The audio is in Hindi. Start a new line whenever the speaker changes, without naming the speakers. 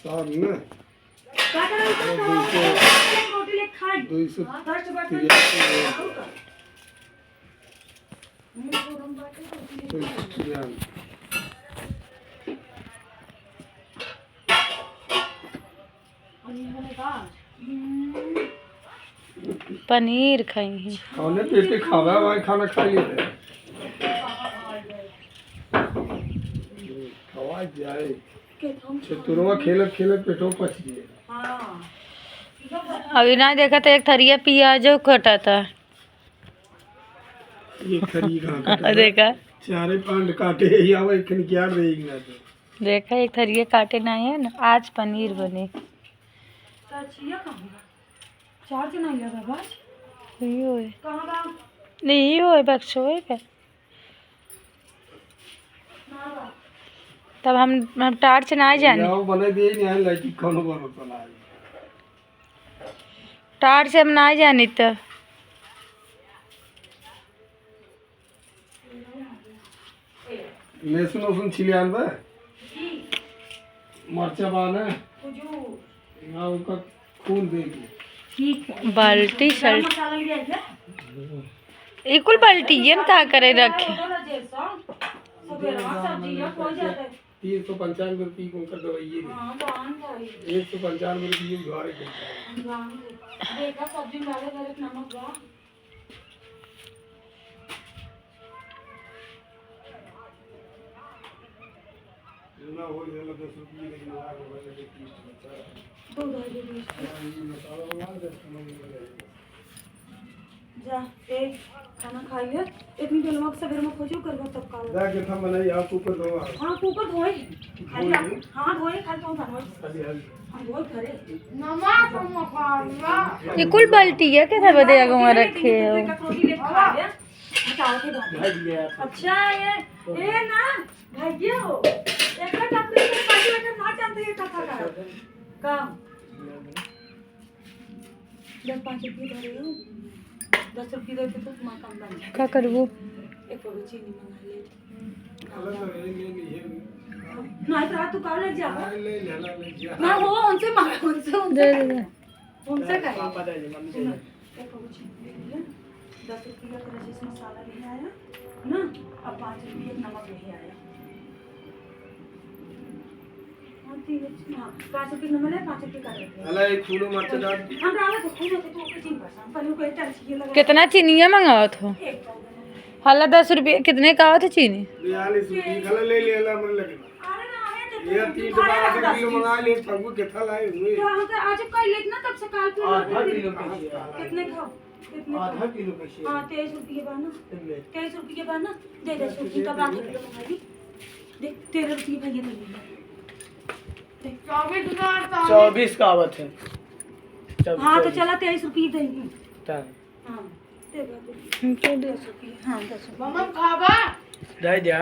साहब ना
पनीर खाई है
खाने पेटे खावा वही खाना खाइए खवा जाए छतुरवा खेलत खेलत पेटो पच गए।
अभी ना देखा तो एक थरिया प्याज कटा था।
ये खरी कहाँ
देखा
चारे पांड काटे या वही खन क्या रहेगी ना तो
देखा एक थरिया काटे ना है ना। आज पनीर बने
चार्ज नहीं लगा बस
नहीं होए
कहाँ
नहीं होए बक्सो है क्या। तब हम टार्च ना जाने
याओ बने दिए नहीं है लाइट खानो बनो तो ना
टार्च हम ना जाने तो
लहसुन उसुन छिले आन बे मरचा बाना ना उनका खून देगी
ठीक है
बाल्टी शल्ट
मसाला लिया है
इकुल बाल्टी ये ना का करे रखे
395 रुपये को कर दवाइए 195 रुपये घर के
देखा सब्जी में अलग नमक बा
ना हो जाला 10 रुपये लेकिन आगे वाले के 30 बचा
दो ढाई
ये मसाला बना दे
जा एक खाना खा लिया इतनी देर में सवेरे में खोजो करबो तब का
जा के हम बनाई आप ऊपर दो
हां कुकर धोए खाली हां धोए खाली तो बनवा
खाली हाल
हम धोए करे
इकुल बाल्टी है क्या बदे अगवा रखे हो
रोटी ले खा लिया बताओ के बाद अच्छा ये ना भाग्य हो एक टपरी में पानी लेकर ना जानते ये कथा कर काम 10-5 रुपये धरे हो 10 रुपये देते तो तुम्हारा काम बन जाए
क्या करबो
एक और चीनी मंगा ले
अलग ले
ना इतना तू कहाँ ले जा
ले ले जा
ना हो उनसे मांगा
दे दे
उनसे कहे
पापा दे दे मम्मी दे
एक और चीनी ले लिया 10 रुपये का क्रशिश मसाला ले आया ना अब 5 रुपये नमक ले आया 5 रुपये नमक है 5 रुपये का रख
अला एक फूलो मरचा डाल
हम रावत को खूब तो ऊपर चीनी बस पहले को एक टच लगा
कितना चीनिया मंगाओ थो
एक
हल्ला 10 रुपये कितने का हो तो चीनी
42 रुपये खला ले ले ला मन लगे
अरे ना आया
ये 3 टमाटर किलो मंगा ले फगू कितना लाए हुए
तो हम तो आज कल लेना तब से काल
आधा
पे
किलो का
कितने खाओ कितने
आधा किलो का शेर
हाँ 23 रुपये बाना 23 रुपये बाना दे 10 रुपये का आधा किलो मंगाई देख 13 रुपये भैया ले लिया
24 का आवत है
हाँ तो चला 23 रुपये देंगे
तन
हाँ दे दो 10 रुपये हाँ 10 रुपये
दे दिया